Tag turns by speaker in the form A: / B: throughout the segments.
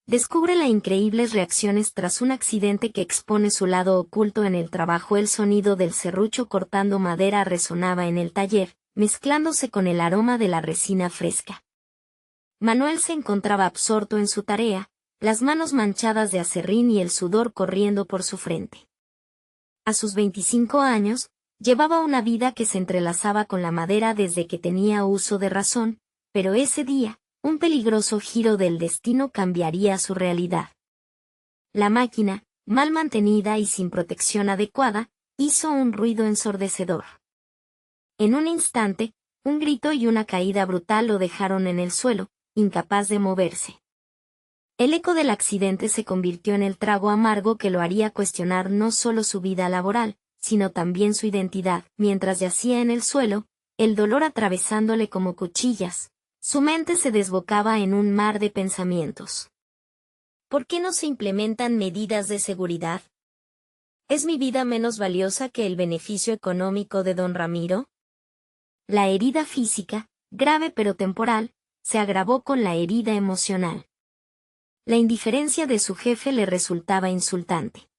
A: descubre las increíbles reacciones tras un accidente que expone su lado oculto en el trabajo. El sonido del serrucho cortando madera resonaba en el taller, mezclándose con el aroma de la resina fresca. Manuel se encontraba absorto en su tarea, las manos manchadas de aserrín y el sudor corriendo por su frente. A sus 25 años, llevaba una vida que se entrelazaba con la madera desde que tenía uso de razón, pero ese día, un peligroso giro del destino cambiaría su realidad. La máquina, mal mantenida y sin protección adecuada, hizo un ruido ensordecedor. En un instante, un grito y una caída brutal lo dejaron en el suelo, incapaz de moverse. El eco del accidente se convirtió en el trago amargo que lo haría cuestionar no solo su vida laboral, sino también su identidad. Mientras yacía en el suelo, el dolor atravesándole como cuchillas, su mente se desbocaba en un mar de pensamientos. ¿Por qué no se implementan medidas de seguridad? ¿Es mi vida menos valiosa que el beneficio económico de don Ramiro? La herida física, grave pero temporal, se agravó con la herida emocional. La indiferencia de su jefe le resultaba insultante.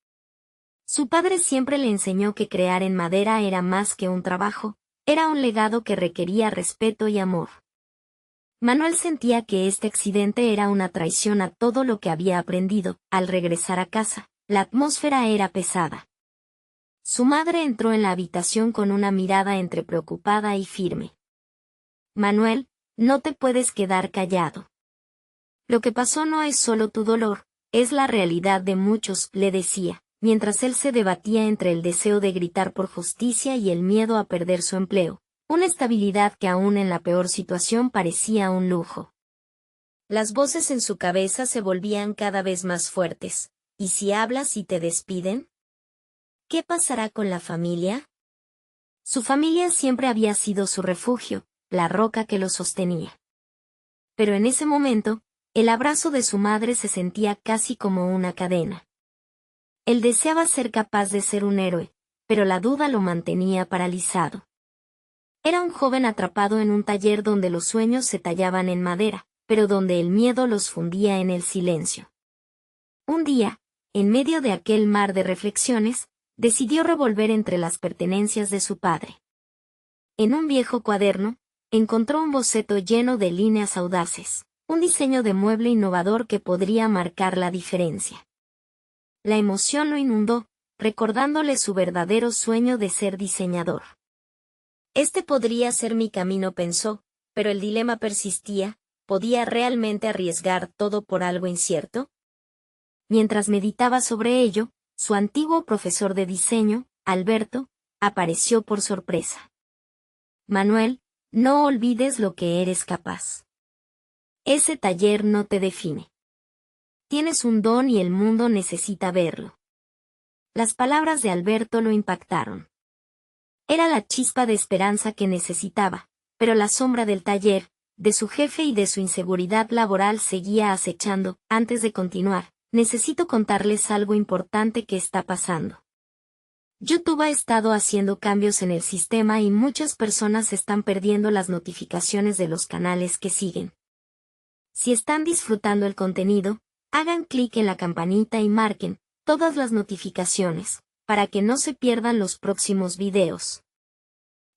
A: Su padre siempre le enseñó que crear en madera era más que un trabajo, era un legado que requería respeto y amor. Manuel sentía que este accidente era una traición a todo lo que había aprendido. Al regresar a casa, la atmósfera era pesada. Su madre entró en la habitación con una mirada entre preocupada y firme. Manuel, no te puedes quedar callado. Lo que pasó no es solo tu dolor, es la realidad de muchos, le decía, mientras él se debatía entre el deseo de gritar por justicia y el miedo a perder su empleo, una estabilidad que aún en la peor situación parecía un lujo. Las voces en su cabeza se volvían cada vez más fuertes. ¿Y si hablas y te despiden? ¿Qué pasará con la familia? Su familia siempre había sido su refugio, la roca que lo sostenía. Pero en ese momento, el abrazo de su madre se sentía casi como una cadena. Él deseaba ser capaz de ser un héroe, pero la duda lo mantenía paralizado. Era un joven atrapado en un taller donde los sueños se tallaban en madera, pero donde el miedo los fundía en el silencio. Un día, en medio de aquel mar de reflexiones, decidió revolver entre las pertenencias de su padre. En un viejo cuaderno, encontró un boceto lleno de líneas audaces, un diseño de mueble innovador que podría marcar la diferencia. La emoción lo inundó, recordándole su verdadero sueño de ser diseñador. Este podría ser mi camino, pensó, pero el dilema persistía. ¿Podía realmente arriesgar todo por algo incierto? Mientras meditaba sobre ello, su antiguo profesor de diseño, Alberto, apareció por sorpresa. Manuel, no olvides lo que eres capaz. Ese taller no te define. Tienes un don y el mundo necesita verlo. Las palabras de Alberto lo impactaron. Era la chispa de esperanza que necesitaba, pero la sombra del taller, de su jefe y de su inseguridad laboral seguía acechando. Antes de continuar, necesito contarles algo importante que está pasando. YouTube ha estado haciendo cambios en el sistema y muchas personas están perdiendo las notificaciones de los canales que siguen. Si están disfrutando el contenido, hagan clic en la campanita y marquen todas las notificaciones, para que no se pierdan los próximos videos.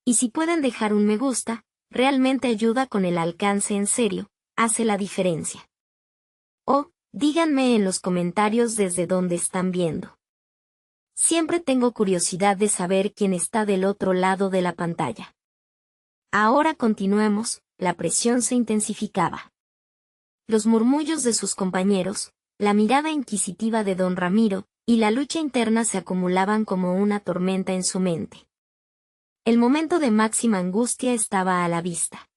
A: Y si pueden dejar un me gusta, realmente ayuda con el alcance, en serio, hace la diferencia. O, díganme en los comentarios desde dónde están viendo. Siempre tengo curiosidad de saber quién está del otro lado de la pantalla. Ahora continuemos, la presión se intensificaba. Los murmullos de sus compañeros, la mirada inquisitiva de don Ramiro, y la lucha interna se acumulaban como una tormenta en su mente. El momento de máxima angustia estaba a la vista.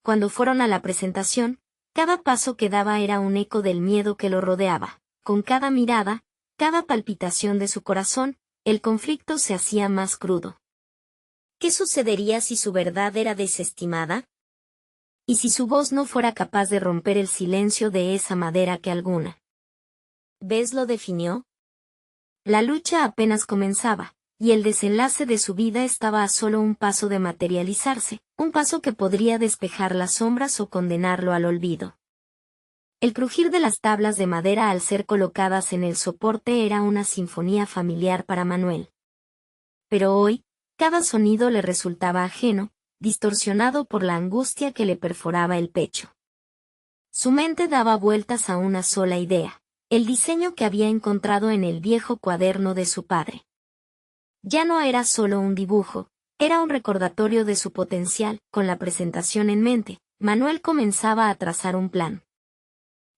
A: Cuando fueron a la presentación, cada paso que daba era un eco del miedo que lo rodeaba. Con cada mirada, cada palpitación de su corazón, el conflicto se hacía más crudo. ¿Qué sucedería si su verdad era desestimada? ¿Y si su voz no fuera capaz de romper el silencio de esa madera que alguna vez lo definió? La lucha apenas comenzaba, y el desenlace de su vida estaba a solo un paso de materializarse, un paso que podría despejar las sombras o condenarlo al olvido. El crujir de las tablas de madera al ser colocadas en el soporte era una sinfonía familiar para Manuel. Pero hoy, cada sonido le resultaba ajeno, distorsionado por la angustia que le perforaba el pecho. Su mente daba vueltas a una sola idea, el diseño que había encontrado en el viejo cuaderno de su padre. Ya no era solo un dibujo, era un recordatorio de su potencial. Con la presentación en mente, Manuel comenzaba a trazar un plan.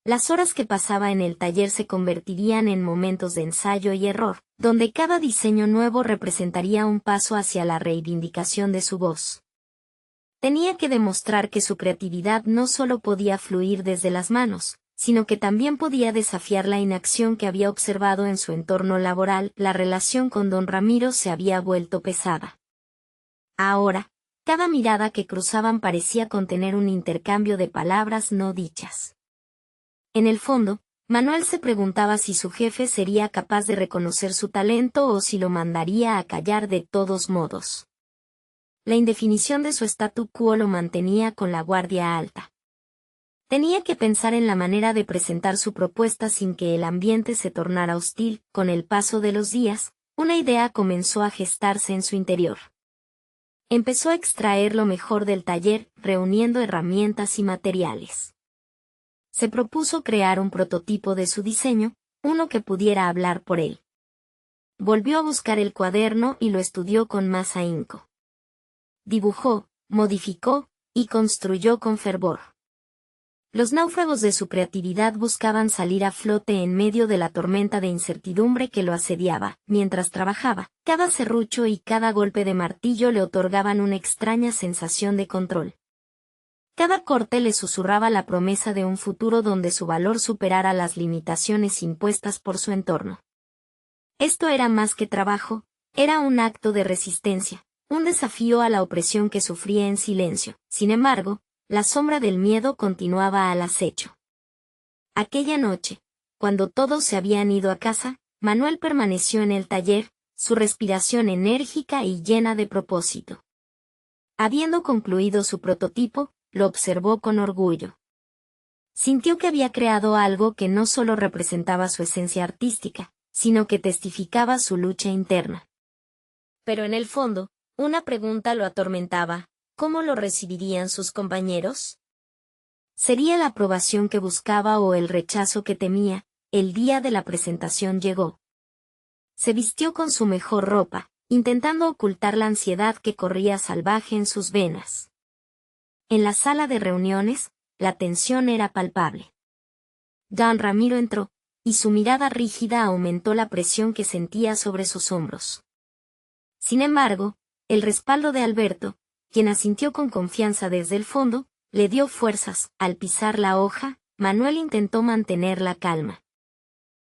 A: Las horas que pasaba en el taller se convertirían en momentos de ensayo y error, donde cada diseño nuevo representaría un paso hacia la reivindicación de su voz. Tenía que demostrar que su creatividad no solo podía fluir desde las manos, sino que también podía desafiar la inacción que había observado en su entorno laboral. La relación con don Ramiro se había vuelto pesada. Ahora, cada mirada que cruzaban parecía contener un intercambio de palabras no dichas. En el fondo, Manuel se preguntaba si su jefe sería capaz de reconocer su talento o si lo mandaría a callar de todos modos. La indefinición de su statu quo lo mantenía con la guardia alta. Tenía que pensar en la manera de presentar su propuesta sin que el ambiente se tornara hostil. Con el paso de los días, una idea comenzó a gestarse en su interior. Empezó a extraer lo mejor del taller, reuniendo herramientas y materiales. Se propuso crear un prototipo de su diseño, uno que pudiera hablar por él. Volvió a buscar el cuaderno y lo estudió con más ahínco. Dibujó, modificó y construyó con fervor. Los náufragos de su creatividad buscaban salir a flote en medio de la tormenta de incertidumbre que lo asediaba. Mientras trabajaba, cada serrucho y cada golpe de martillo le otorgaban una extraña sensación de control. Cada corte le susurraba la promesa de un futuro donde su valor superara las limitaciones impuestas por su entorno. Esto era más que trabajo, era un acto de resistencia, un desafío a la opresión que sufría en silencio. Sin embargo, la sombra del miedo continuaba al acecho. Aquella noche, cuando todos se habían ido a casa, Manuel permaneció en el taller, su respiración enérgica y llena de propósito. Habiendo concluido su prototipo, lo observó con orgullo. Sintió que había creado algo que no solo representaba su esencia artística, sino que testificaba su lucha interna. Pero en el fondo, una pregunta lo atormentaba: ¿cómo lo recibirían sus compañeros? ¿Sería la aprobación que buscaba o el rechazo que temía? El día de la presentación llegó. Se vistió con su mejor ropa, intentando ocultar la ansiedad que corría salvaje en sus venas. En la sala de reuniones, la tensión era palpable. Don Ramiro entró, y su mirada rígida aumentó la presión que sentía sobre sus hombros. Sin embargo, el respaldo de Alberto, quien asintió con confianza desde el fondo, le dio fuerzas. Al pisar la hoja, Manuel intentó mantener la calma.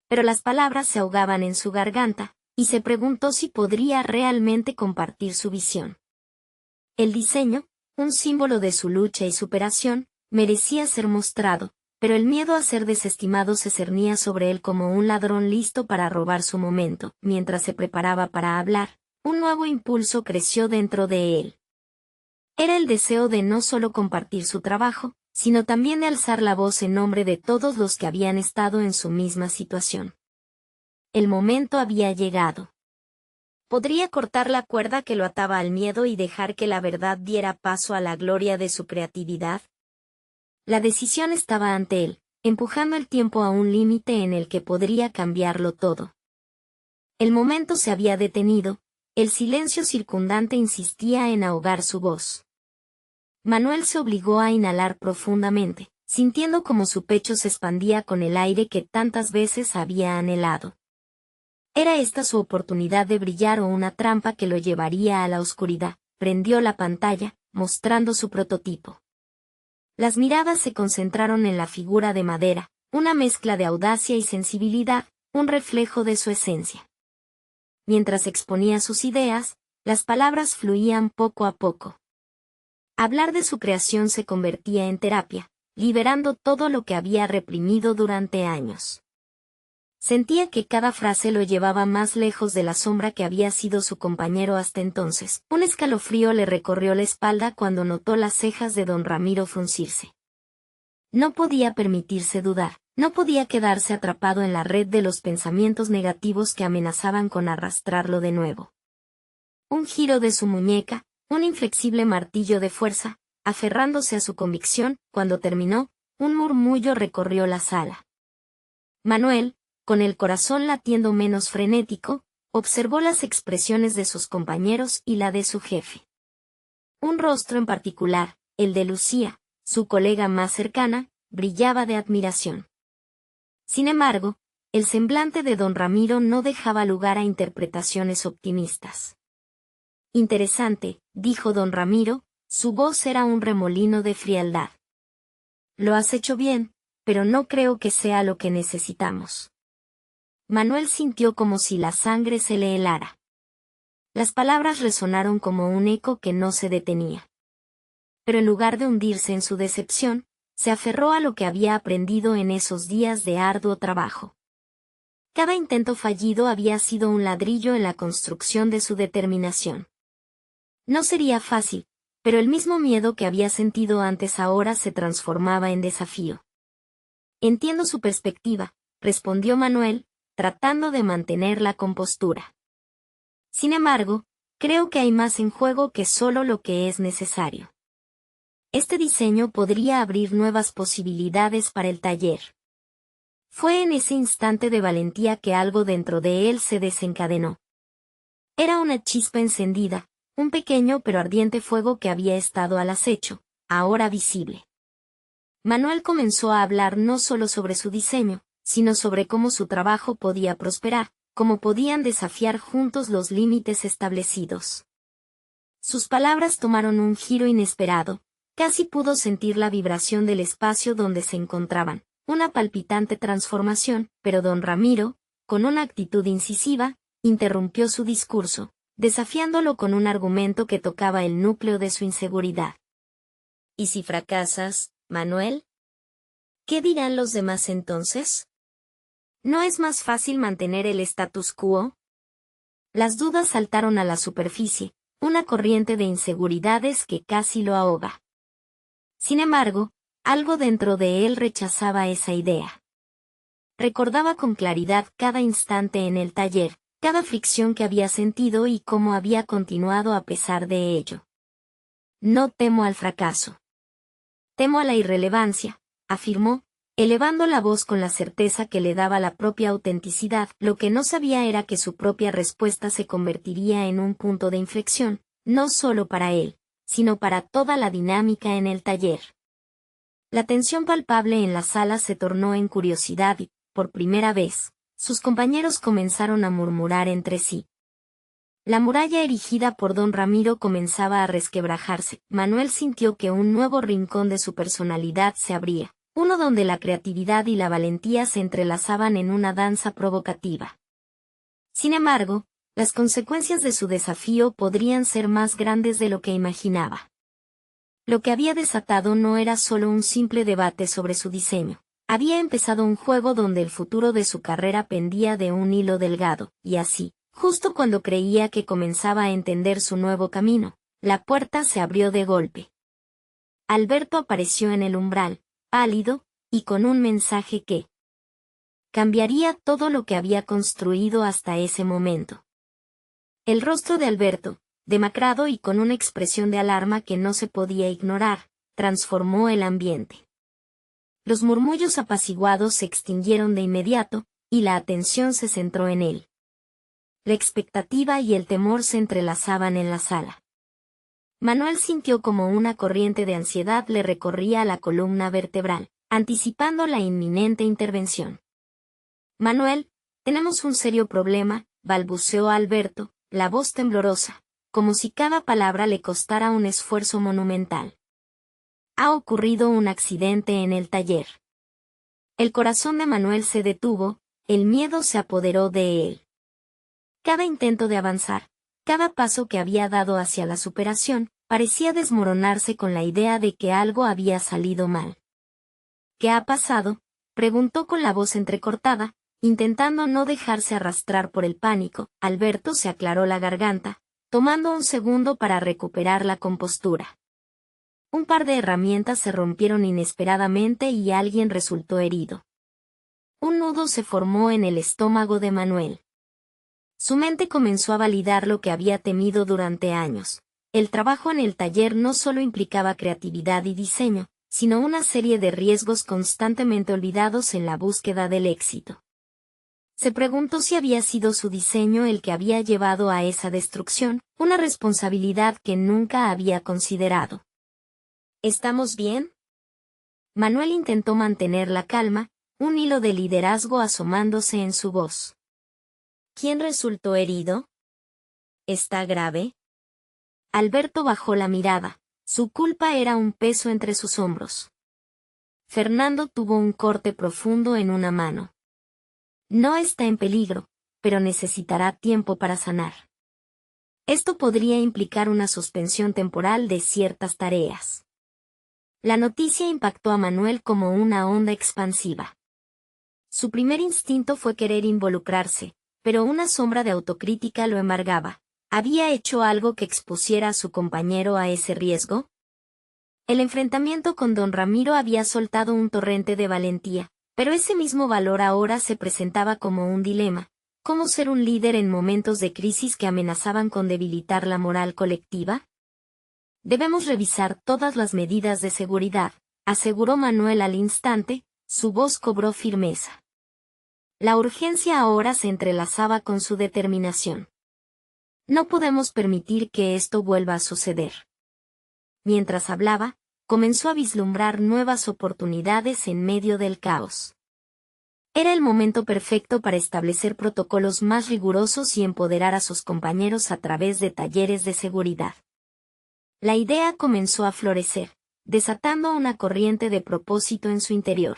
A: Pero las palabras se ahogaban en su garganta, y se preguntó si podría realmente compartir su visión. El diseño, un símbolo de su lucha y superación, merecía ser mostrado, pero el miedo a ser desestimado se cernía sobre él como un ladrón listo para robar su momento. Mientras se preparaba para hablar, un nuevo impulso creció dentro de él. Era el deseo de no solo compartir su trabajo, sino también de alzar la voz en nombre de todos los que habían estado en su misma situación. El momento había llegado. Podría cortar la cuerda que lo ataba al miedo y dejar que la verdad diera paso a la gloria de su creatividad. La decisión estaba ante él, empujando el tiempo a un límite en el que podría cambiarlo todo. El momento se había detenido, el silencio circundante insistía en ahogar su voz. Manuel se obligó a inhalar profundamente, sintiendo como su pecho se expandía con el aire que tantas veces había anhelado. ¿Era esta su oportunidad de brillar o una trampa que lo llevaría a la oscuridad? Prendió la pantalla, mostrando su prototipo. Las miradas se concentraron en la figura de madera, una mezcla de audacia y sensibilidad, un reflejo de su esencia. Mientras exponía sus ideas, las palabras fluían poco a poco. Hablar de su creación se convertía en terapia, liberando todo lo que había reprimido durante años. Sentía que cada frase lo llevaba más lejos de la sombra que había sido su compañero hasta entonces. Un escalofrío le recorrió la espalda cuando notó las cejas de don Ramiro fruncirse. No podía permitirse dudar, no podía quedarse atrapado en la red de los pensamientos negativos que amenazaban con arrastrarlo de nuevo. Un giro de su muñeca, un inflexible martillo de fuerza, aferrándose a su convicción, cuando terminó, un murmullo recorrió la sala. Manuel, con el corazón latiendo menos frenético, observó las expresiones de sus compañeros y la de su jefe. Un rostro en particular, el de Lucía, su colega más cercana, brillaba de admiración. Sin embargo, el semblante de don Ramiro no dejaba lugar a interpretaciones optimistas. Interesante, dijo don Ramiro, su voz era un remolino de frialdad. Lo has hecho bien, pero no creo que sea lo que necesitamos. Manuel sintió como si la sangre se le helara. Las palabras resonaron como un eco que no se detenía. Pero en lugar de hundirse en su decepción, se aferró a lo que había aprendido en esos días de arduo trabajo. Cada intento fallido había sido un ladrillo en la construcción de su determinación. No sería fácil, pero el mismo miedo que había sentido antes ahora se transformaba en desafío. Entiendo su perspectiva, respondió Manuel, tratando de mantener la compostura. Sin embargo, creo que hay más en juego que solo lo que es necesario. Este diseño podría abrir nuevas posibilidades para el taller. Fue en ese instante de valentía que algo dentro de él se desencadenó. Era una chispa encendida, un pequeño pero ardiente fuego que había estado al acecho, ahora visible. Manuel comenzó a hablar no solo sobre su diseño, sino sobre cómo su trabajo podía prosperar, cómo podían desafiar juntos los límites establecidos. Sus palabras tomaron un giro inesperado, casi pudo sentir la vibración del espacio donde se encontraban, una palpitante transformación, pero don Ramiro, con una actitud incisiva, interrumpió su discurso, desafiándolo con un argumento que tocaba el núcleo de su inseguridad. ¿Y si fracasas, Manuel? ¿Qué dirán los demás entonces? ¿No es más fácil mantener el status quo? Las dudas saltaron a la superficie, una corriente de inseguridades que casi lo ahoga. Sin embargo, algo dentro de él rechazaba esa idea. Recordaba con claridad cada instante en el taller, cada fricción que había sentido y cómo había continuado a pesar de ello. No temo al fracaso. Temo a la irrelevancia, afirmó, elevando la voz con la certeza que le daba la propia autenticidad. Lo que no sabía era que su propia respuesta se convertiría en un punto de inflexión, no solo para él, sino para toda la dinámica en el taller. La tensión palpable en la sala se tornó en curiosidad y, por primera vez, sus compañeros comenzaron a murmurar entre sí. La muralla erigida por don Ramiro comenzaba a resquebrajarse. Manuel sintió que un nuevo rincón de su personalidad se abría, uno donde la creatividad y la valentía se entrelazaban en una danza provocativa. Sin embargo, las consecuencias de su desafío podrían ser más grandes de lo que imaginaba. Lo que había desatado no era solo un simple debate sobre su diseño. Había empezado un juego donde el futuro de su carrera pendía de un hilo delgado, y así, justo cuando creía que comenzaba a entender su nuevo camino, la puerta se abrió de golpe. Alberto apareció en el umbral, pálido, y con un mensaje que cambiaría todo lo que había construido hasta ese momento. El rostro de Alberto, demacrado y con una expresión de alarma que no se podía ignorar, transformó el ambiente. Los murmullos apaciguados se extinguieron de inmediato, y la atención se centró en él. La expectativa y el temor se entrelazaban en la sala. Manuel sintió como una corriente de ansiedad le recorría la columna vertebral, anticipando la inminente intervención. Manuel, tenemos un serio problema, balbuceó Alberto, la voz temblorosa, como si cada palabra le costara un esfuerzo monumental. Ha ocurrido un accidente en el taller. El corazón de Manuel se detuvo, el miedo se apoderó de él. Cada intento de avanzar, cada paso que había dado hacia la superación, parecía desmoronarse con la idea de que algo había salido mal. ¿Qué ha pasado?, preguntó con la voz entrecortada, intentando no dejarse arrastrar por el pánico. Alberto se aclaró la garganta, tomando un segundo para recuperar la compostura. Un par de herramientas se rompieron inesperadamente y alguien resultó herido. Un nudo se formó en el estómago de Manuel. Su mente comenzó a validar lo que había temido durante años. El trabajo en el taller no solo implicaba creatividad y diseño, sino una serie de riesgos constantemente olvidados en la búsqueda del éxito. Se preguntó si había sido su diseño el que había llevado a esa destrucción, una responsabilidad que nunca había considerado. ¿Estamos bien? Manuel intentó mantener la calma, un hilo de liderazgo asomándose en su voz. ¿Quién resultó herido? ¿Está grave? Alberto bajó la mirada. Su culpa era un peso entre sus hombros. Fernando tuvo un corte profundo en una mano. No está en peligro, pero necesitará tiempo para sanar. Esto podría implicar una suspensión temporal de ciertas tareas. La noticia impactó a Manuel como una onda expansiva. Su primer instinto fue querer involucrarse, pero una sombra de autocrítica lo embargaba. ¿Había hecho algo que expusiera a su compañero a ese riesgo? El enfrentamiento con don Ramiro había soltado un torrente de valentía, pero ese mismo valor ahora se presentaba como un dilema. ¿Cómo ser un líder en momentos de crisis que amenazaban con debilitar la moral colectiva? Debemos revisar todas las medidas de seguridad, aseguró Manuel al instante, su voz cobró firmeza. La urgencia ahora se entrelazaba con su determinación. No podemos permitir que esto vuelva a suceder. Mientras hablaba, comenzó a vislumbrar nuevas oportunidades en medio del caos. Era el momento perfecto para establecer protocolos más rigurosos y empoderar a sus compañeros a través de talleres de seguridad. La idea comenzó a florecer, desatando una corriente de propósito en su interior.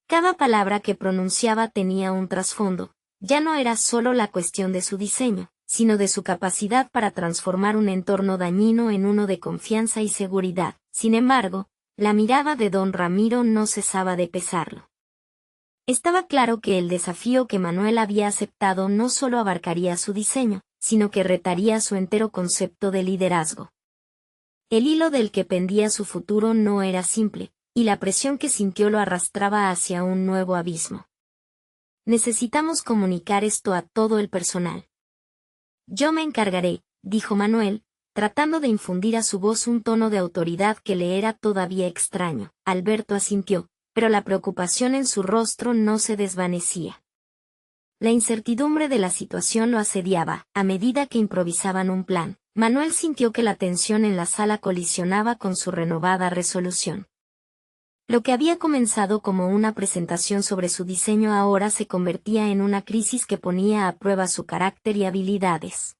A: Cada palabra que pronunciaba tenía un trasfondo, ya no era solo la cuestión de su diseño, sino de su capacidad para transformar un entorno dañino en uno de confianza y seguridad. Sin embargo, la mirada de don Ramiro no cesaba de pesarlo. Estaba claro que el desafío que Manuel había aceptado no solo abarcaría su diseño, sino que retaría su entero concepto de liderazgo. El hilo del que pendía su futuro no era simple, y la presión que sintió lo arrastraba hacia un nuevo abismo. Necesitamos comunicar esto a todo el personal. Yo me encargaré, dijo Manuel, tratando de infundir a su voz un tono de autoridad que le era todavía extraño. Alberto asintió, pero la preocupación en su rostro no se desvanecía. La incertidumbre de la situación lo asediaba. A medida que improvisaban un plan, Manuel sintió que la tensión en la sala colisionaba con su renovada resolución. Lo que había comenzado como una presentación sobre su diseño ahora se convertía en una crisis que ponía a prueba su carácter y habilidades.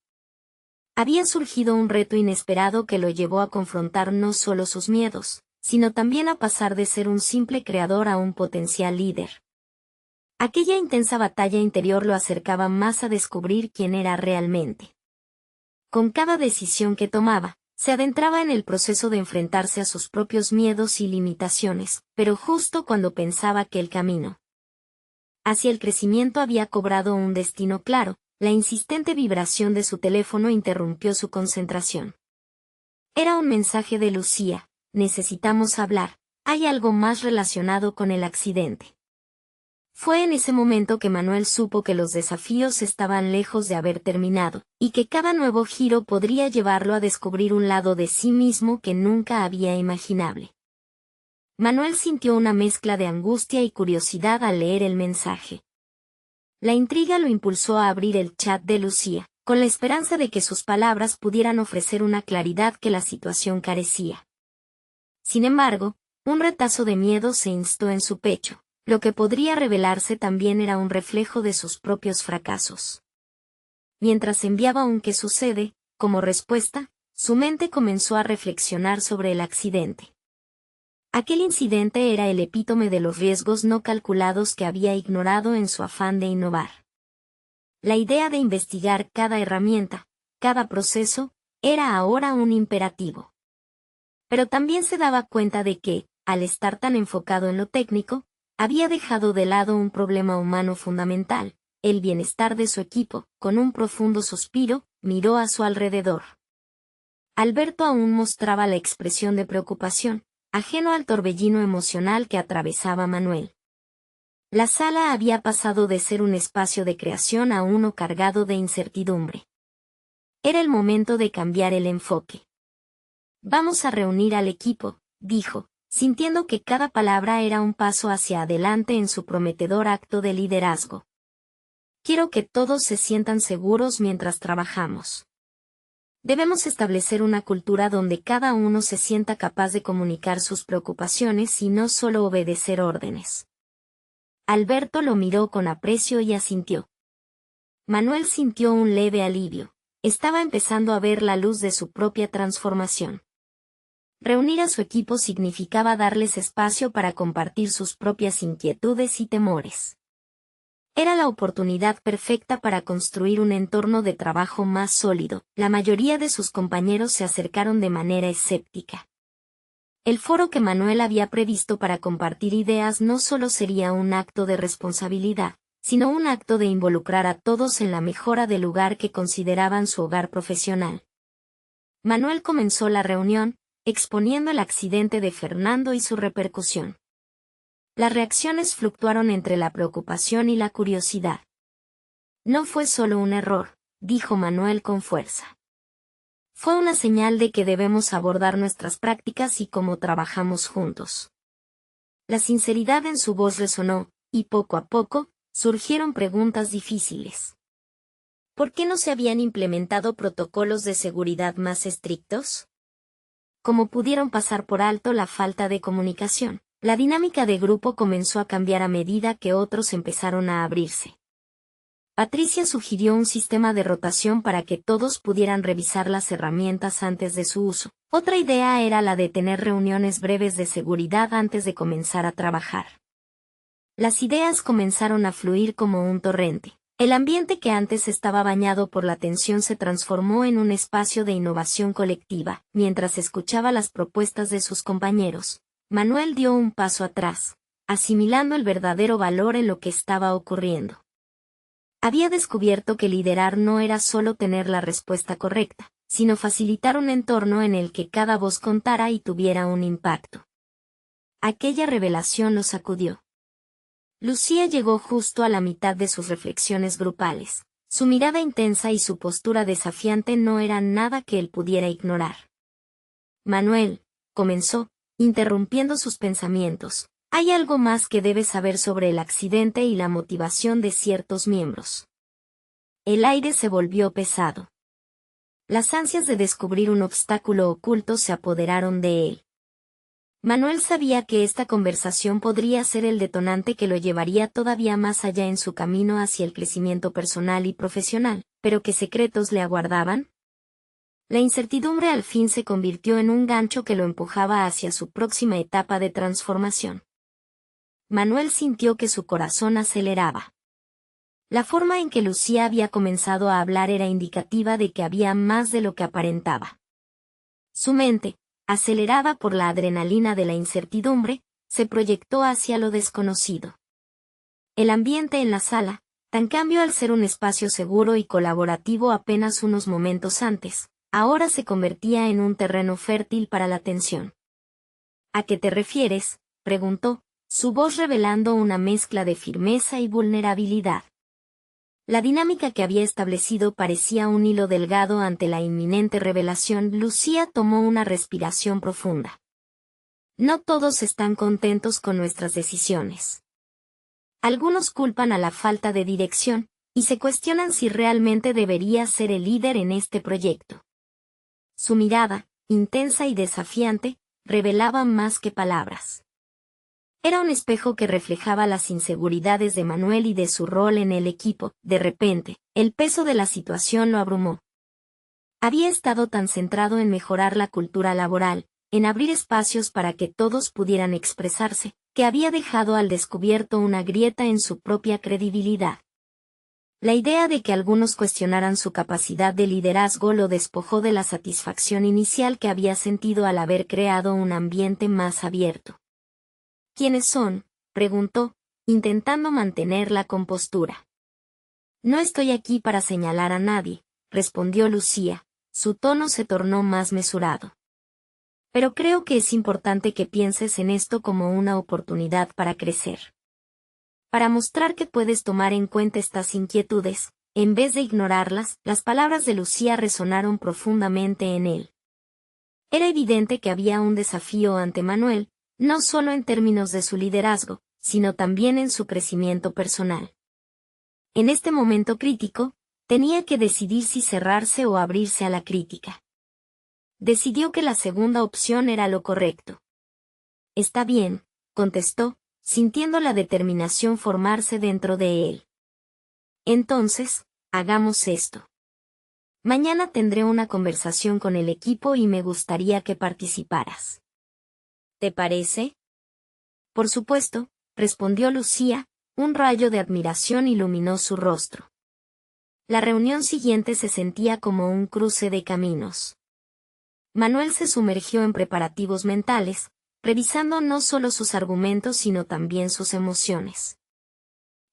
A: Había surgido un reto inesperado que lo llevó a confrontar no solo sus miedos, sino también a pasar de ser un simple creador a un potencial líder. Aquella intensa batalla interior lo acercaba más a descubrir quién era realmente. Con cada decisión que tomaba, se adentraba en el proceso de enfrentarse a sus propios miedos y limitaciones, pero justo cuando pensaba que el camino hacia el crecimiento había cobrado un destino claro, la insistente vibración de su teléfono interrumpió su concentración. Era un mensaje de Lucía: necesitamos hablar, hay algo más relacionado con el accidente. Fue en ese momento que Manuel supo que los desafíos estaban lejos de haber terminado, y que cada nuevo giro podría llevarlo a descubrir un lado de sí mismo que nunca había imaginable. Manuel sintió una mezcla de angustia y curiosidad al leer el mensaje. La intriga lo impulsó a abrir el chat de Lucía, con la esperanza de que sus palabras pudieran ofrecer una claridad que la situación carecía. Sin embargo, un retazo de miedo se instó en su pecho. Lo que podría revelarse también era un reflejo de sus propios fracasos. Mientras enviaba un ¿qué sucede?, como respuesta, su mente comenzó a reflexionar sobre el accidente. Aquel incidente era el epítome de los riesgos no calculados que había ignorado en su afán de innovar. La idea de investigar cada herramienta, cada proceso, era ahora un imperativo. Pero también se daba cuenta de que, al estar tan enfocado en lo técnico, había dejado de lado un problema humano fundamental, el bienestar de su equipo. Con un profundo suspiro, miró a su alrededor. Alberto aún mostraba la expresión de preocupación, ajeno al torbellino emocional que atravesaba a Manuel. La sala había pasado de ser un espacio de creación a uno cargado de incertidumbre. Era el momento de cambiar el enfoque. Vamos a reunir al equipo, dijo, sintiendo que cada palabra era un paso hacia adelante en su prometedor acto de liderazgo. Quiero que todos se sientan seguros mientras trabajamos. Debemos establecer una cultura donde cada uno se sienta capaz de comunicar sus preocupaciones y no solo obedecer órdenes. Alberto lo miró con aprecio y asintió. Manuel sintió un leve alivio. Estaba empezando a ver la luz de su propia transformación. Reunir a su equipo significaba darles espacio para compartir sus propias inquietudes y temores. Era la oportunidad perfecta para construir un entorno de trabajo más sólido. La mayoría de sus compañeros se acercaron de manera escéptica. El foro que Manuel había previsto para compartir ideas no solo sería un acto de responsabilidad, sino un acto de involucrar a todos en la mejora del lugar que consideraban su hogar profesional. Manuel comenzó la reunión, exponiendo el accidente de Fernando y su repercusión. Las reacciones fluctuaron entre la preocupación y la curiosidad. No fue solo un error, dijo Manuel con fuerza. Fue una señal de que debemos abordar nuestras prácticas y cómo trabajamos juntos. La sinceridad en su voz resonó, y poco a poco, surgieron preguntas difíciles. ¿Por qué no se habían implementado protocolos de seguridad más estrictos? Como pudieron pasar por alto la falta de comunicación, la dinámica de grupo comenzó a cambiar a medida que otros empezaron a abrirse. Patricia sugirió un sistema de rotación para que todos pudieran revisar las herramientas antes de su uso. Otra idea era la de tener reuniones breves de seguridad antes de comenzar a trabajar. Las ideas comenzaron a fluir como un torrente. El ambiente que antes estaba bañado por la tensión se transformó en un espacio de innovación colectiva. Mientras escuchaba las propuestas de sus compañeros, Manuel dio un paso atrás, asimilando el verdadero valor en lo que estaba ocurriendo. Había descubierto que liderar no era solo tener la respuesta correcta, sino facilitar un entorno en el que cada voz contara y tuviera un impacto. Aquella revelación lo sacudió. Lucía llegó justo a la mitad de sus reflexiones grupales. Su mirada intensa y su postura desafiante no eran nada que él pudiera ignorar. Manuel, comenzó, interrumpiendo sus pensamientos, hay algo más que debes saber sobre el accidente y la motivación de ciertos miembros. El aire se volvió pesado. Las ansias de descubrir un obstáculo oculto se apoderaron de él. Manuel sabía que esta conversación podría ser el detonante que lo llevaría todavía más allá en su camino hacia el crecimiento personal y profesional, pero ¿qué secretos le aguardaban? La incertidumbre al fin se convirtió en un gancho que lo empujaba hacia su próxima etapa de transformación. Manuel sintió que su corazón aceleraba. La forma en que Lucía había comenzado a hablar era indicativa de que había más de lo que aparentaba. Su mente, acelerada por la adrenalina de la incertidumbre, se proyectó hacia lo desconocido. El ambiente en la sala, tan cambio al ser un espacio seguro y colaborativo apenas unos momentos antes, ahora se convertía en un terreno fértil para la tensión. ¿A qué te refieres?, preguntó, su voz revelando una mezcla de firmeza y vulnerabilidad. La dinámica que había establecido parecía un hilo delgado ante la inminente revelación. Lucía tomó una respiración profunda. No todos están contentos con nuestras decisiones. Algunos culpan a la falta de dirección, y se cuestionan si realmente debería ser el líder en este proyecto. Su mirada, intensa y desafiante, revelaba más que palabras. Era un espejo que reflejaba las inseguridades de Manuel y de su rol en el equipo. De repente, el peso de la situación lo abrumó. Había estado tan centrado en mejorar la cultura laboral, en abrir espacios para que todos pudieran expresarse, que había dejado al descubierto una grieta en su propia credibilidad. La idea de que algunos cuestionaran su capacidad de liderazgo lo despojó de la satisfacción inicial que había sentido al haber creado un ambiente más abierto. ¿Quiénes son?, preguntó, intentando mantener la compostura. No estoy aquí para señalar a nadie, respondió Lucía, su tono se tornó más mesurado. Pero creo que es importante que pienses en esto como una oportunidad para crecer. Para mostrar que puedes tomar en cuenta estas inquietudes, en vez de ignorarlas, las palabras de Lucía resonaron profundamente en él. Era evidente que había un desafío ante Manuel, no solo en términos de su liderazgo, sino también en su crecimiento personal. En este momento crítico, tenía que decidir si cerrarse o abrirse a la crítica. Decidió que la segunda opción era lo correcto. Está bien, contestó, sintiendo la determinación formarse dentro de él. Entonces, hagamos esto. Mañana tendré una conversación con el equipo y me gustaría que participaras. ¿Te parece? Por supuesto, respondió Lucía, un rayo de admiración iluminó su rostro. La reunión siguiente se sentía como un cruce de caminos. Manuel se sumergió en preparativos mentales, revisando no solo sus argumentos sino también sus emociones.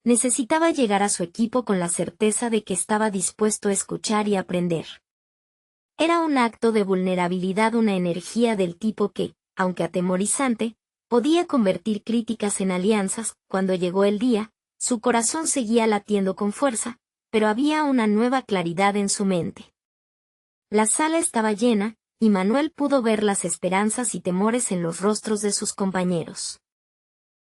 A: Necesitaba llegar a su equipo con la certeza de que estaba dispuesto a escuchar y aprender. Era un acto de vulnerabilidad, una energía del tipo que, aunque atemorizante, podía convertir críticas en alianzas. Cuando llegó el día, su corazón seguía latiendo con fuerza, pero había una nueva claridad en su mente. La sala estaba llena, y Manuel pudo ver las esperanzas y temores en los rostros de sus compañeros.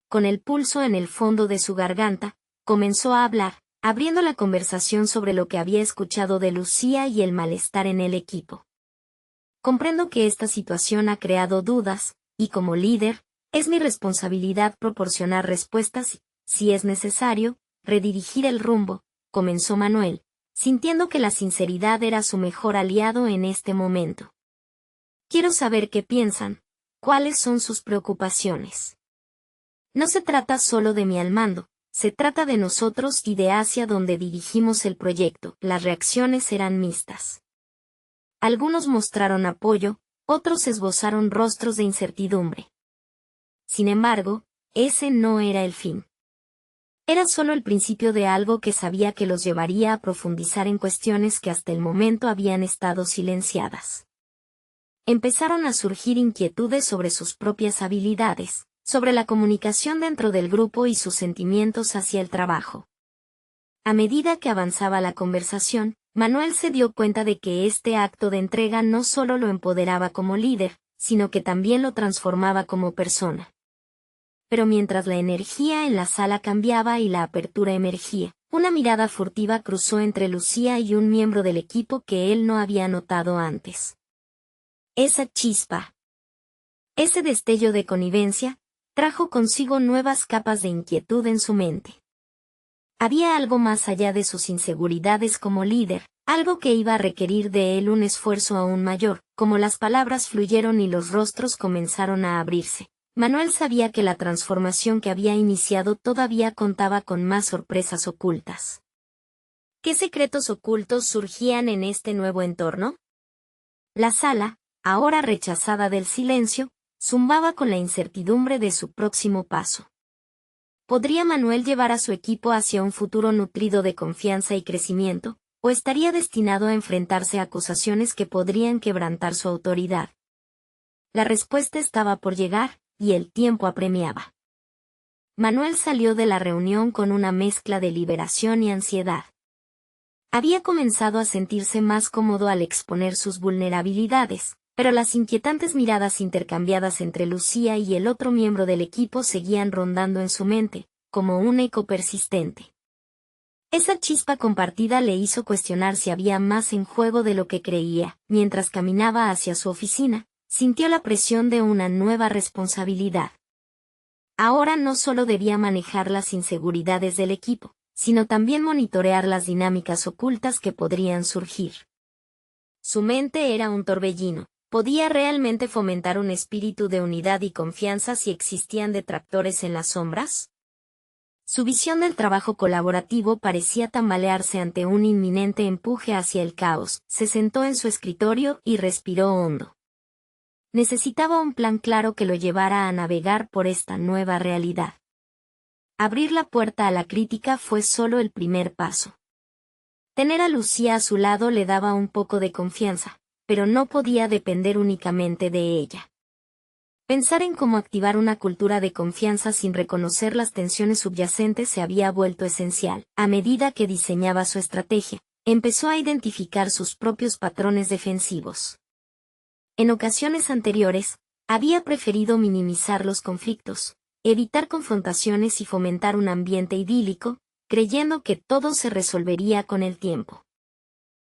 A: Con el pulso en el fondo de su garganta, comenzó a hablar, abriendo la conversación sobre lo que había escuchado de Lucía y el malestar en el equipo. Comprendo que esta situación ha creado dudas, y como líder, es mi responsabilidad proporcionar respuestas y, si es necesario, redirigir el rumbo, comenzó Manuel, sintiendo que la sinceridad era su mejor aliado en este momento. Quiero saber qué piensan, cuáles son sus preocupaciones. No se trata solo de mí al mando, se trata de nosotros y de hacia donde dirigimos el proyecto. Las reacciones eran mixtas. Algunos mostraron apoyo, otros esbozaron rostros de incertidumbre. Sin embargo, ese no era el fin. Era solo el principio de algo que sabía que los llevaría a profundizar en cuestiones que hasta el momento habían estado silenciadas. Empezaron a surgir inquietudes sobre sus propias habilidades, sobre la comunicación dentro del grupo y sus sentimientos hacia el trabajo. A medida que avanzaba la conversación, Manuel se dio cuenta de que este acto de entrega no solo lo empoderaba como líder, sino que también lo transformaba como persona. Pero mientras la energía en la sala cambiaba y la apertura emergía, una mirada furtiva cruzó entre Lucía y un miembro del equipo que él no había notado antes. Esa chispa, ese destello de connivencia, trajo consigo nuevas capas de inquietud en su mente. Había algo más allá de sus inseguridades como líder, algo que iba a requerir de él un esfuerzo aún mayor. Como las palabras fluyeron y los rostros comenzaron a abrirse, Manuel sabía que la transformación que había iniciado todavía contaba con más sorpresas ocultas. ¿Qué secretos ocultos surgían en este nuevo entorno? La sala, ahora rechazada del silencio, zumbaba con la incertidumbre de su próximo paso. ¿Podría Manuel llevar a su equipo hacia un futuro nutrido de confianza y crecimiento, o estaría destinado a enfrentarse a acusaciones que podrían quebrantar su autoridad? La respuesta estaba por llegar, y el tiempo apremiaba. Manuel salió de la reunión con una mezcla de liberación y ansiedad. Había comenzado a sentirse más cómodo al exponer sus vulnerabilidades, pero las inquietantes miradas intercambiadas entre Lucía y el otro miembro del equipo seguían rondando en su mente, como un eco persistente. Esa chispa compartida le hizo cuestionar si había más en juego de lo que creía. Mientras caminaba hacia su oficina, sintió la presión de una nueva responsabilidad. Ahora no solo debía manejar las inseguridades del equipo, sino también monitorear las dinámicas ocultas que podrían surgir. Su mente era un torbellino. ¿Podía realmente fomentar un espíritu de unidad y confianza si existían detractores en las sombras? Su visión del trabajo colaborativo parecía tambalearse ante un inminente empuje hacia el caos. Se sentó en su escritorio y respiró hondo. Necesitaba un plan claro que lo llevara a navegar por esta nueva realidad. Abrir la puerta a la crítica fue solo el primer paso. Tener a Lucía a su lado le daba un poco de confianza, pero no podía depender únicamente de ella. Pensar en cómo activar una cultura de confianza sin reconocer las tensiones subyacentes se había vuelto esencial. A medida que diseñaba su estrategia, empezó a identificar sus propios patrones defensivos. En ocasiones anteriores, había preferido minimizar los conflictos, evitar confrontaciones y fomentar un ambiente idílico, creyendo que todo se resolvería con el tiempo.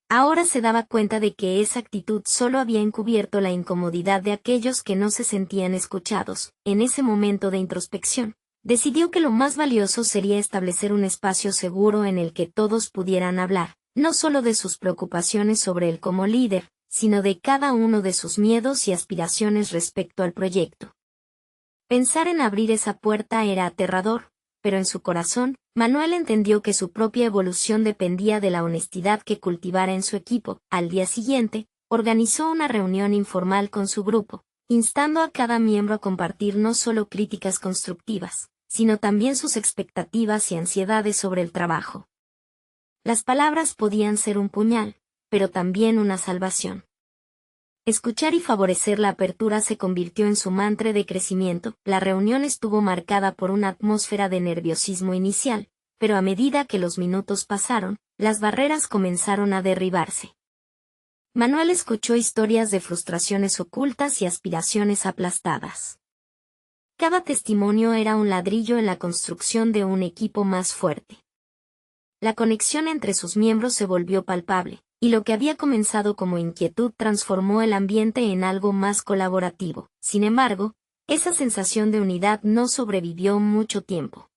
A: Ahora se daba cuenta de que esa actitud solo había encubierto la incomodidad de aquellos que no se sentían escuchados. En ese momento de introspección, decidió que lo más valioso sería establecer un espacio seguro en el que todos pudieran hablar, no solo de sus preocupaciones sobre él como líder, sino de cada uno de sus miedos y aspiraciones respecto al proyecto. Pensar en abrir esa puerta era aterrador, pero en su corazón, Manuel entendió que su propia evolución dependía de la honestidad que cultivara en su equipo. Al día siguiente, organizó una reunión informal con su grupo, instando a cada miembro a compartir no solo críticas constructivas, sino también sus expectativas y ansiedades sobre el trabajo. Las palabras podían ser un puñal, pero también una salvación. Escuchar y favorecer la apertura se convirtió en su mantra de crecimiento. La reunión estuvo marcada por una atmósfera de nerviosismo inicial, pero a medida que los minutos pasaron, las barreras comenzaron a derribarse. Manuel escuchó historias de frustraciones ocultas y aspiraciones aplastadas. Cada testimonio era un ladrillo en la construcción de un equipo más fuerte. La conexión entre sus miembros se volvió palpable, y lo que había comenzado como inquietud transformó el ambiente en algo más colaborativo. Sin embargo, esa sensación de unidad no sobrevivió mucho tiempo.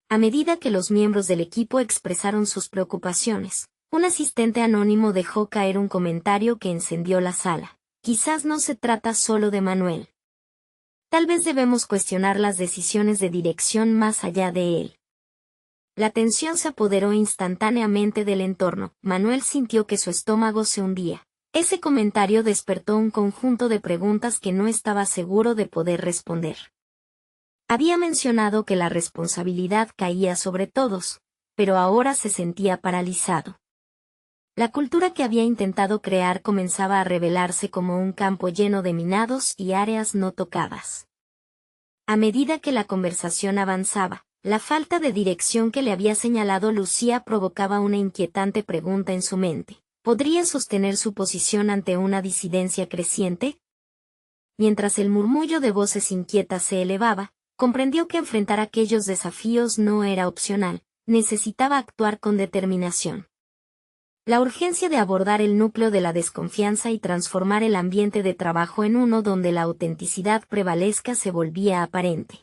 A: A medida que los miembros del equipo expresaron sus preocupaciones, un asistente anónimo dejó caer un comentario que encendió la sala. Quizás no se trata solo de Manuel. Tal vez debemos cuestionar las decisiones de dirección más allá de él. La tensión se apoderó instantáneamente del entorno. Manuel sintió que su estómago se hundía. Ese comentario despertó un conjunto de preguntas que no estaba seguro de poder responder. Había mencionado que la responsabilidad caía sobre todos, pero ahora se sentía paralizado. La cultura que había intentado crear comenzaba a revelarse como un campo lleno de minados y áreas no tocadas. A medida que la conversación avanzaba, la falta de dirección que le había señalado Lucía provocaba una inquietante pregunta en su mente. ¿Podría sostener su posición ante una disidencia creciente? Mientras el murmullo de voces inquietas se elevaba, comprendió que enfrentar aquellos desafíos no era opcional, necesitaba actuar con determinación. La urgencia de abordar el núcleo de la desconfianza y transformar el ambiente de trabajo en uno donde la autenticidad prevalezca se volvía aparente.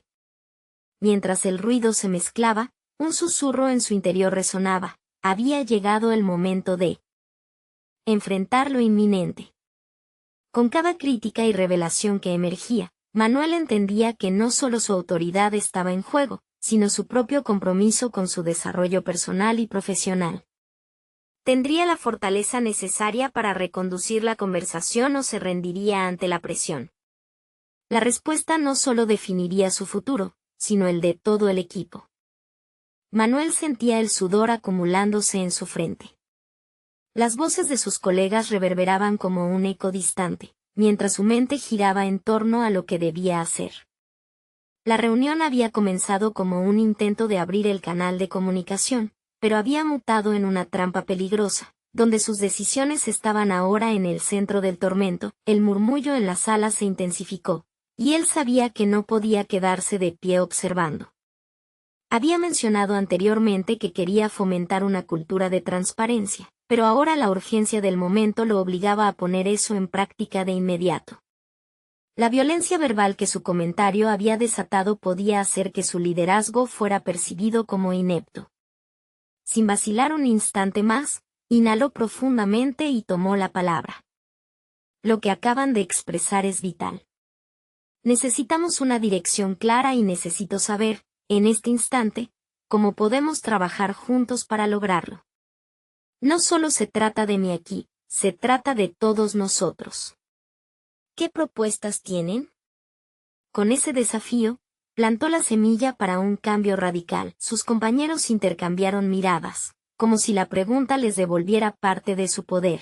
A: Mientras el ruido se mezclaba, un susurro en su interior resonaba. Había llegado el momento de enfrentar lo inminente. Con cada crítica y revelación que emergía, Manuel entendía que no solo su autoridad estaba en juego, sino su propio compromiso con su desarrollo personal y profesional. ¿Tendría la fortaleza necesaria para reconducir la conversación o se rendiría ante la presión? La respuesta no solo definiría su futuro, sino el de todo el equipo. Manuel sentía el sudor acumulándose en su frente. Las voces de sus colegas reverberaban como un eco distante, mientras su mente giraba en torno a lo que debía hacer. La reunión había comenzado como un intento de abrir el canal de comunicación, pero había mutado en una trampa peligrosa, donde sus decisiones estaban ahora en el centro del tormento. El murmullo en la sala se intensificó, y él sabía que no podía quedarse de pie observando. Había mencionado anteriormente que quería fomentar una cultura de transparencia, pero ahora la urgencia del momento lo obligaba a poner eso en práctica de inmediato. La violencia verbal que su comentario había desatado podía hacer que su liderazgo fuera percibido como inepto. Sin vacilar un instante más, inhaló profundamente y tomó la palabra. Lo que acaban de expresar es vital. Necesitamos una dirección clara y necesito saber, en este instante, cómo podemos trabajar juntos para lograrlo. No solo se trata de mí aquí, se trata de todos nosotros. ¿Qué propuestas tienen? Con ese desafío, plantó la semilla para un cambio radical. Sus compañeros intercambiaron miradas, como si la pregunta les devolviera parte de su poder.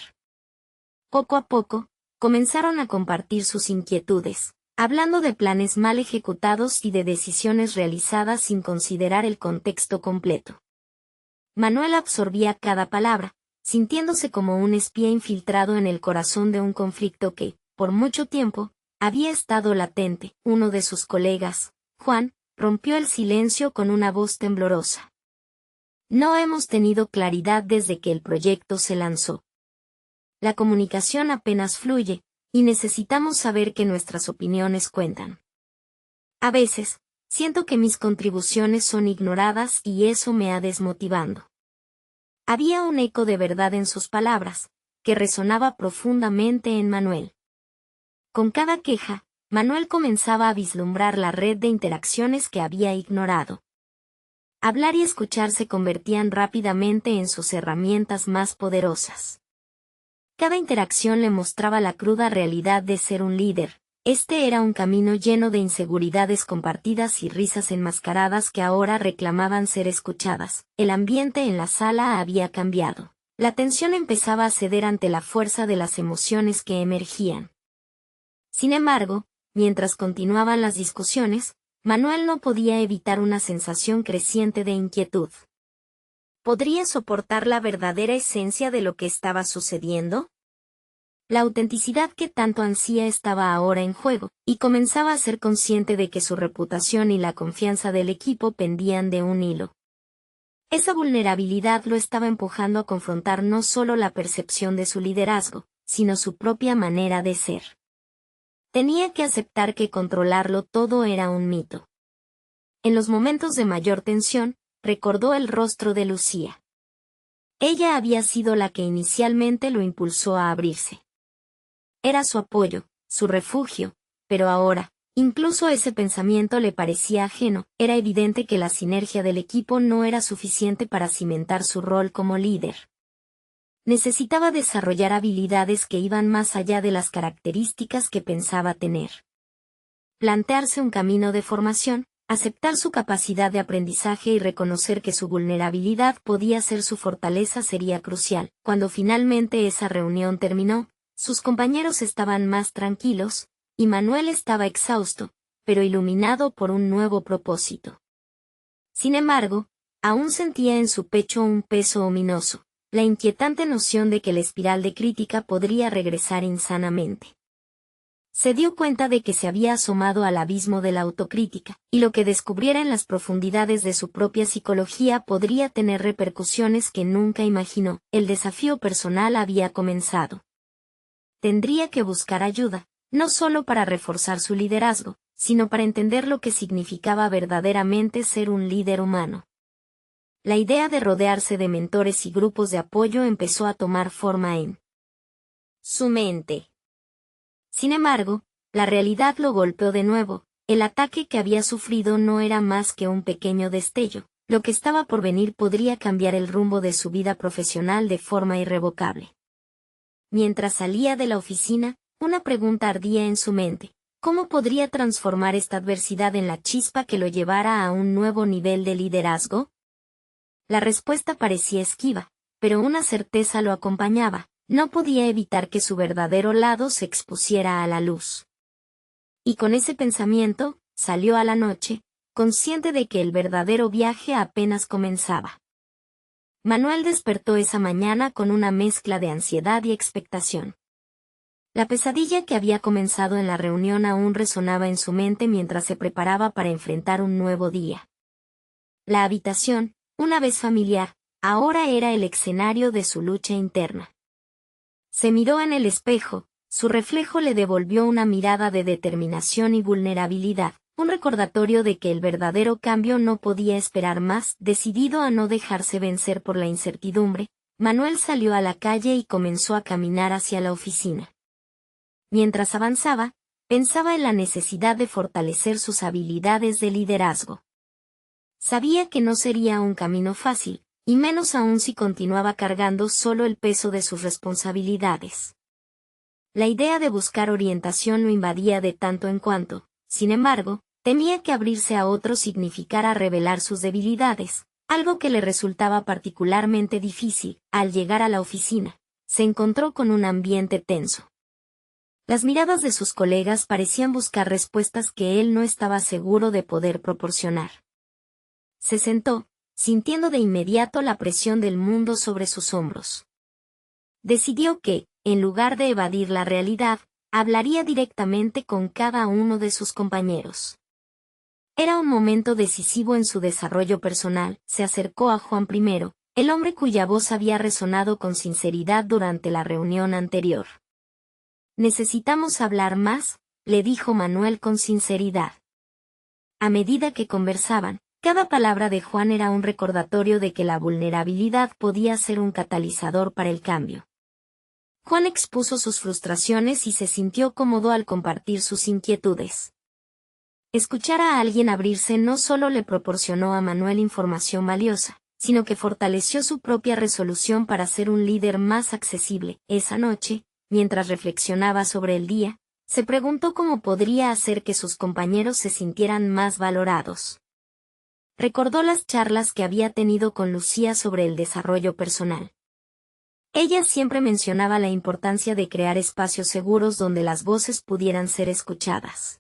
A: Poco a poco, comenzaron a compartir sus inquietudes, hablando de planes mal ejecutados y de decisiones realizadas sin considerar el contexto completo. Manuel absorbía cada palabra, sintiéndose como un espía infiltrado en el corazón de un conflicto que, por mucho tiempo, había estado latente. Uno de sus colegas, Juan, rompió el silencio con una voz temblorosa. No hemos tenido claridad desde que el proyecto se lanzó. La comunicación apenas fluye, y necesitamos saber que nuestras opiniones cuentan. A veces, siento que mis contribuciones son ignoradas y eso me ha desmotivando. Había un eco de verdad en sus palabras, que resonaba profundamente en Manuel. Con cada queja, Manuel comenzaba a vislumbrar la red de interacciones que había ignorado. Hablar y escuchar se convertían rápidamente en sus herramientas más poderosas. Cada interacción le mostraba la cruda realidad de ser un líder. Este era un camino lleno de inseguridades compartidas y risas enmascaradas que ahora reclamaban ser escuchadas. El ambiente en la sala había cambiado. La tensión empezaba a ceder ante la fuerza de las emociones que emergían. Sin embargo, mientras continuaban las discusiones, Manuel no podía evitar una sensación creciente de inquietud. ¿Podría soportar la verdadera esencia de lo que estaba sucediendo? La autenticidad que tanto ansía estaba ahora en juego, y comenzaba a ser consciente de que su reputación y la confianza del equipo pendían de un hilo. Esa vulnerabilidad lo estaba empujando a confrontar no solo la percepción de su liderazgo, sino su propia manera de ser. Tenía que aceptar que controlarlo todo era un mito. En los momentos de mayor tensión, recordó el rostro de Lucía. Ella había sido la que inicialmente lo impulsó a abrirse. Era su apoyo, su refugio, pero ahora, incluso ese pensamiento le parecía ajeno. Era evidente que la sinergia del equipo no era suficiente para cimentar su rol como líder. Necesitaba desarrollar habilidades que iban más allá de las características que pensaba tener. Plantearse un camino de formación, aceptar su capacidad de aprendizaje y reconocer que su vulnerabilidad podía ser su fortaleza sería crucial. Cuando finalmente esa reunión terminó, sus compañeros estaban más tranquilos, y Manuel estaba exhausto, pero iluminado por un nuevo propósito. Sin embargo, aún sentía en su pecho un peso ominoso, la inquietante noción de que la espiral de crítica podría regresar insanamente. Se dio cuenta de que se había asomado al abismo de la autocrítica, y lo que descubriera en las profundidades de su propia psicología podría tener repercusiones que nunca imaginó. El desafío personal había comenzado. Tendría que buscar ayuda, no solo para reforzar su liderazgo, sino para entender lo que significaba verdaderamente ser un líder humano. La idea de rodearse de mentores y grupos de apoyo empezó a tomar forma en su mente. Sin embargo, la realidad lo golpeó de nuevo. El ataque que había sufrido no era más que un pequeño destello. Lo que estaba por venir podría cambiar el rumbo de su vida profesional de forma irrevocable. Mientras salía de la oficina, una pregunta ardía en su mente. ¿Cómo podría transformar esta adversidad en la chispa que lo llevara a un nuevo nivel de liderazgo? La respuesta parecía esquiva, pero una certeza lo acompañaba. No podía evitar que su verdadero lado se expusiera a la luz. Y con ese pensamiento, salió a la noche, consciente de que el verdadero viaje apenas comenzaba. Manuel despertó esa mañana con una mezcla de ansiedad y expectación. La pesadilla que había comenzado en la reunión aún resonaba en su mente mientras se preparaba para enfrentar un nuevo día. La habitación, una vez familiar, ahora era el escenario de su lucha interna. Se miró en el espejo, su reflejo le devolvió una mirada de determinación y vulnerabilidad, un recordatorio de que el verdadero cambio no podía esperar más. Decidido a no dejarse vencer por la incertidumbre, Manuel salió a la calle y comenzó a caminar hacia la oficina. Mientras avanzaba, pensaba en la necesidad de fortalecer sus habilidades de liderazgo. Sabía que no sería un camino fácil, y menos aún si continuaba cargando solo el peso de sus responsabilidades. La idea de buscar orientación lo invadía de tanto en cuanto, sin embargo, temía que abrirse a otros significara revelar sus debilidades, algo que le resultaba particularmente difícil. Al llegar a la oficina, se encontró con un ambiente tenso. Las miradas de sus colegas parecían buscar respuestas que él no estaba seguro de poder proporcionar. Se sentó, sintiendo de inmediato la presión del mundo sobre sus hombros. Decidió que, en lugar de evadir la realidad, hablaría directamente con cada uno de sus compañeros. Era un momento decisivo en su desarrollo personal. Se acercó a Juan I, el hombre cuya voz había resonado con sinceridad durante la reunión anterior. «Necesitamos hablar más», le dijo Manuel con sinceridad. A medida que conversaban, cada palabra de Juan era un recordatorio de que la vulnerabilidad podía ser un catalizador para el cambio. Juan expuso sus frustraciones y se sintió cómodo al compartir sus inquietudes. Escuchar a alguien abrirse no solo le proporcionó a Manuel información valiosa, sino que fortaleció su propia resolución para ser un líder más accesible. Esa noche, mientras reflexionaba sobre el día, se preguntó cómo podría hacer que sus compañeros se sintieran más valorados. Recordó las charlas que había tenido con Lucía sobre el desarrollo personal. Ella siempre mencionaba la importancia de crear espacios seguros donde las voces pudieran ser escuchadas.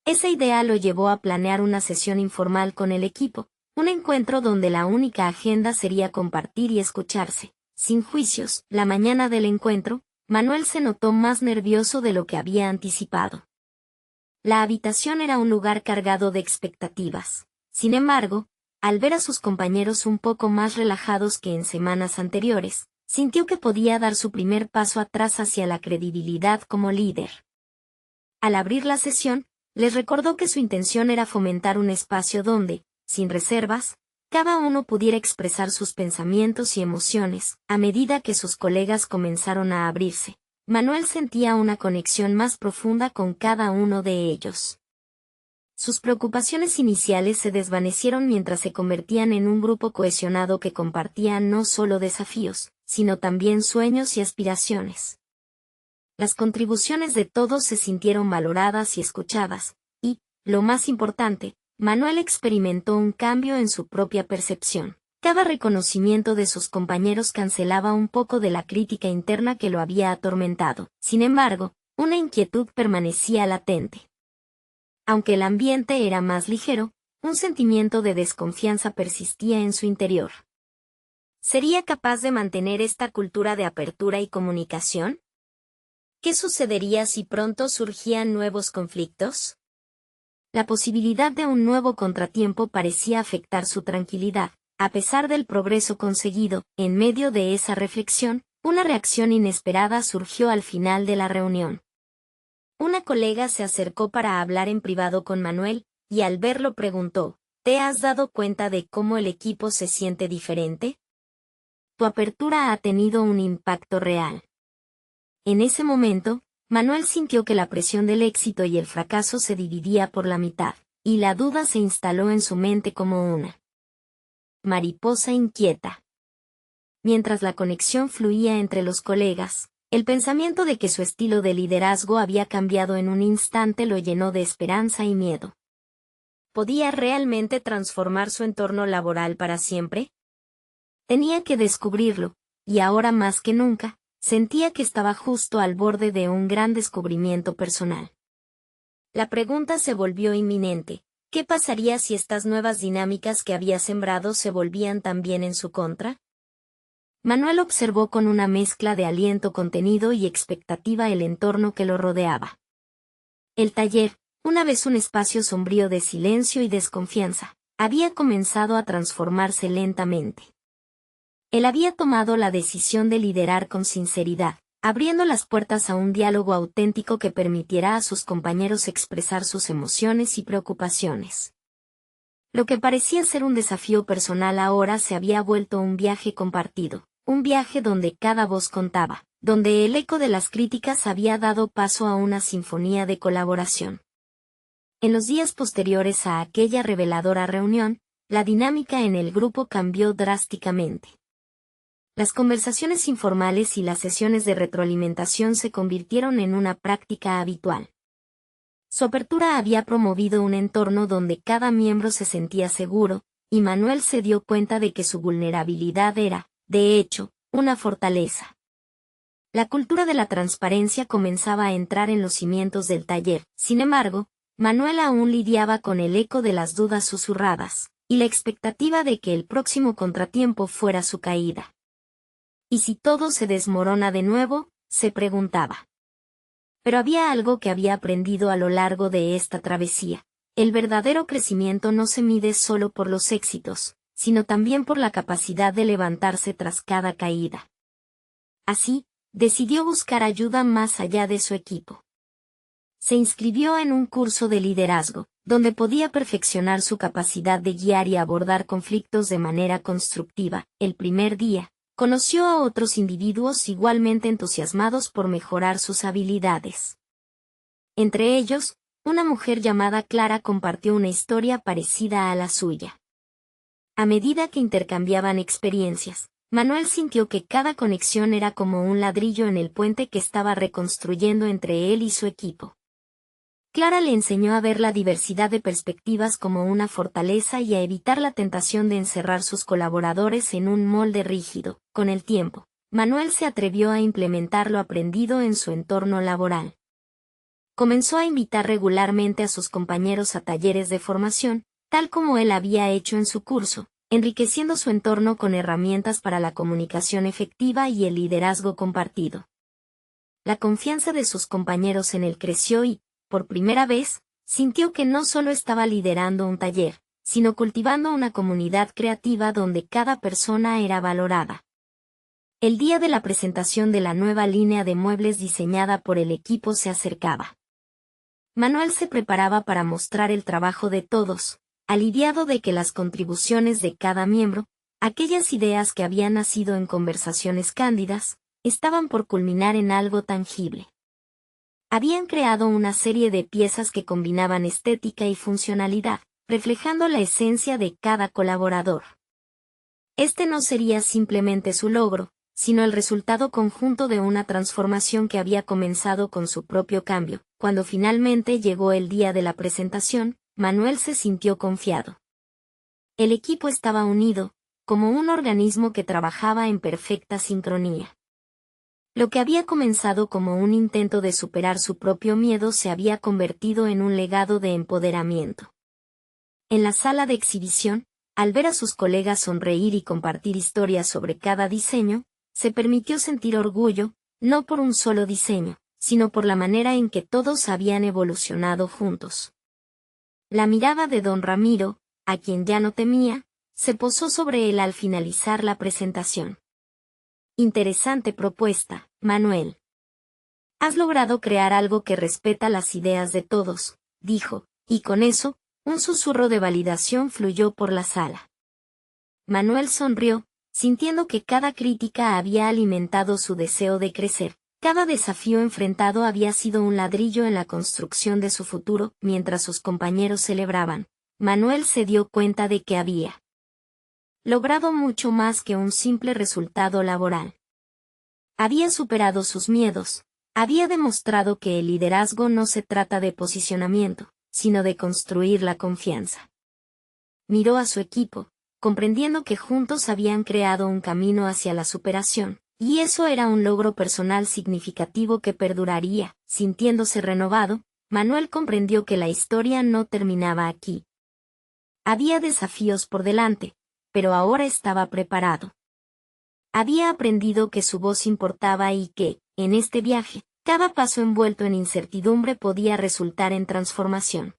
A: Esa idea lo llevó a planear una sesión informal con el equipo, un encuentro donde la única agenda sería compartir y escucharse, sin juicios. La mañana del encuentro, Manuel se notó más nervioso de lo que había anticipado. La habitación era un lugar cargado de expectativas. Sin embargo, al ver a sus compañeros un poco más relajados que en semanas anteriores, sintió que podía dar su primer paso atrás hacia la credibilidad como líder. Al abrir la sesión, les recordó que su intención era fomentar un espacio donde, sin reservas, cada uno pudiera expresar sus pensamientos y emociones. A medida que sus colegas comenzaron a abrirse, Manuel sentía una conexión más profunda con cada uno de ellos. Sus preocupaciones iniciales se desvanecieron mientras se convertían en un grupo cohesionado que compartía no solo desafíos, sino también sueños y aspiraciones. Las contribuciones de todos se sintieron valoradas y escuchadas, y, lo más importante, Manuel experimentó un cambio en su propia percepción. Cada reconocimiento de sus compañeros cancelaba un poco de la crítica interna que lo había atormentado. Sin embargo, una inquietud permanecía latente. Aunque el ambiente era más ligero, un sentimiento de desconfianza persistía en su interior. ¿Sería capaz de mantener esta cultura de apertura y comunicación? ¿Qué sucedería si pronto surgían nuevos conflictos? La posibilidad de un nuevo contratiempo parecía afectar su tranquilidad. A pesar del progreso conseguido, en medio de esa reflexión, una reacción inesperada surgió al final de la reunión. Una colega se acercó para hablar en privado con Manuel, y al verlo preguntó, ¿te has dado cuenta de cómo el equipo se siente diferente? Tu apertura ha tenido un impacto real. En ese momento, Manuel sintió que la presión del éxito y el fracaso se dividía por la mitad, y la duda se instaló en su mente como una mariposa inquieta. Mientras la conexión fluía entre los colegas, el pensamiento de que su estilo de liderazgo había cambiado en un instante lo llenó de esperanza y miedo. ¿Podía realmente transformar su entorno laboral para siempre? Tenía que descubrirlo, y ahora más que nunca, sentía que estaba justo al borde de un gran descubrimiento personal. La pregunta se volvió inminente: ¿qué pasaría si estas nuevas dinámicas que había sembrado se volvían también en su contra? Manuel observó con una mezcla de aliento contenido y expectativa el entorno que lo rodeaba. El taller, una vez un espacio sombrío de silencio y desconfianza, había comenzado a transformarse lentamente. Él había tomado la decisión de liderar con sinceridad, abriendo las puertas a un diálogo auténtico que permitiera a sus compañeros expresar sus emociones y preocupaciones. Lo que parecía ser un desafío personal ahora se había vuelto un viaje compartido, un viaje donde cada voz contaba, donde el eco de las críticas había dado paso a una sinfonía de colaboración. En los días posteriores a aquella reveladora reunión, la dinámica en el grupo cambió drásticamente. Las conversaciones informales y las sesiones de retroalimentación se convirtieron en una práctica habitual. Su apertura había promovido un entorno donde cada miembro se sentía seguro, y Manuel se dio cuenta de que su vulnerabilidad era, de hecho, una fortaleza. La cultura de la transparencia comenzaba a entrar en los cimientos del taller. Sin embargo, Manuel aún lidiaba con el eco de las dudas susurradas, y la expectativa de que el próximo contratiempo fuera su caída. ¿Y si todo se desmorona de nuevo?, se preguntaba. Pero había algo que había aprendido a lo largo de esta travesía. El verdadero crecimiento no se mide solo por los éxitos, sino también por la capacidad de levantarse tras cada caída. Así, decidió buscar ayuda más allá de su equipo. Se inscribió en un curso de liderazgo, donde podía perfeccionar su capacidad de guiar y abordar conflictos de manera constructiva. El primer día, conoció a otros individuos igualmente entusiasmados por mejorar sus habilidades. Entre ellos, una mujer llamada Clara compartió una historia parecida a la suya. A medida que intercambiaban experiencias, Manuel sintió que cada conexión era como un ladrillo en el puente que estaba reconstruyendo entre él y su equipo. Clara le enseñó a ver la diversidad de perspectivas como una fortaleza y a evitar la tentación de encerrar sus colaboradores en un molde rígido. Con el tiempo, Manuel se atrevió a implementar lo aprendido en su entorno laboral. Comenzó a invitar regularmente a sus compañeros a talleres de formación, tal como él había hecho en su curso, enriqueciendo su entorno con herramientas para la comunicación efectiva y el liderazgo compartido. La confianza de sus compañeros en él creció y, por primera vez, sintió que no solo estaba liderando un taller, sino cultivando una comunidad creativa donde cada persona era valorada. El día de la presentación de la nueva línea de muebles diseñada por el equipo se acercaba. Manuel se preparaba para mostrar el trabajo de todos, aliviado de que las contribuciones de cada miembro, aquellas ideas que habían nacido en conversaciones cándidas, estaban por culminar en algo tangible. Habían creado una serie de piezas que combinaban estética y funcionalidad, reflejando la esencia de cada colaborador. Este no sería simplemente su logro, sino el resultado conjunto de una transformación que había comenzado con su propio cambio. Cuando finalmente llegó el día de la presentación, Manuel se sintió confiado. El equipo estaba unido, como un organismo que trabajaba en perfecta sincronía. Lo que había comenzado como un intento de superar su propio miedo se había convertido en un legado de empoderamiento. En la sala de exhibición, al ver a sus colegas sonreír y compartir historias sobre cada diseño, se permitió sentir orgullo, no por un solo diseño, sino por la manera en que todos habían evolucionado juntos. La mirada de don Ramiro, a quien ya no temía, se posó sobre él al finalizar la presentación. Interesante propuesta, Manuel. Has logrado crear algo que respeta las ideas de todos, dijo, y con eso, un susurro de validación fluyó por la sala. Manuel sonrió, sintiendo que cada crítica había alimentado su deseo de crecer. Cada desafío enfrentado había sido un ladrillo en la construcción de su futuro. Mientras sus compañeros celebraban, Manuel se dio cuenta de que había logrado mucho más que un simple resultado laboral. Había superado sus miedos, había demostrado que el liderazgo no se trata de posicionamiento, sino de construir la confianza. Miró a su equipo, comprendiendo que juntos habían creado un camino hacia la superación, y eso era un logro personal significativo que perduraría. Sintiéndose renovado, Manuel comprendió que la historia no terminaba aquí. Había desafíos por delante, pero ahora estaba preparado. Había aprendido que su voz importaba y que, en este viaje, cada paso envuelto en incertidumbre podía resultar en transformación.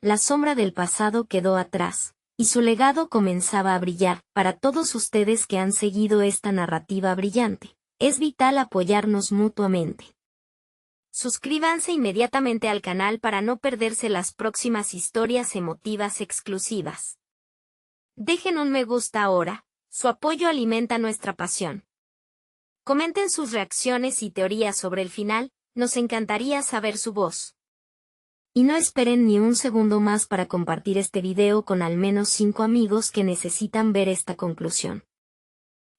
A: La sombra del pasado quedó atrás, y su legado comenzaba a brillar. Para todos ustedes que han seguido esta narrativa brillante, es vital apoyarnos mutuamente. Suscríbanse inmediatamente al canal para no perderse las próximas historias emotivas exclusivas. Dejen un me gusta ahora, su apoyo alimenta nuestra pasión. Comenten sus reacciones y teorías sobre el final, nos encantaría saber su voz. Y no esperen ni un segundo más para compartir este video con al menos 5 amigos que necesitan ver esta conclusión.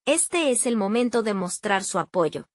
A: Este es el momento de mostrar su apoyo.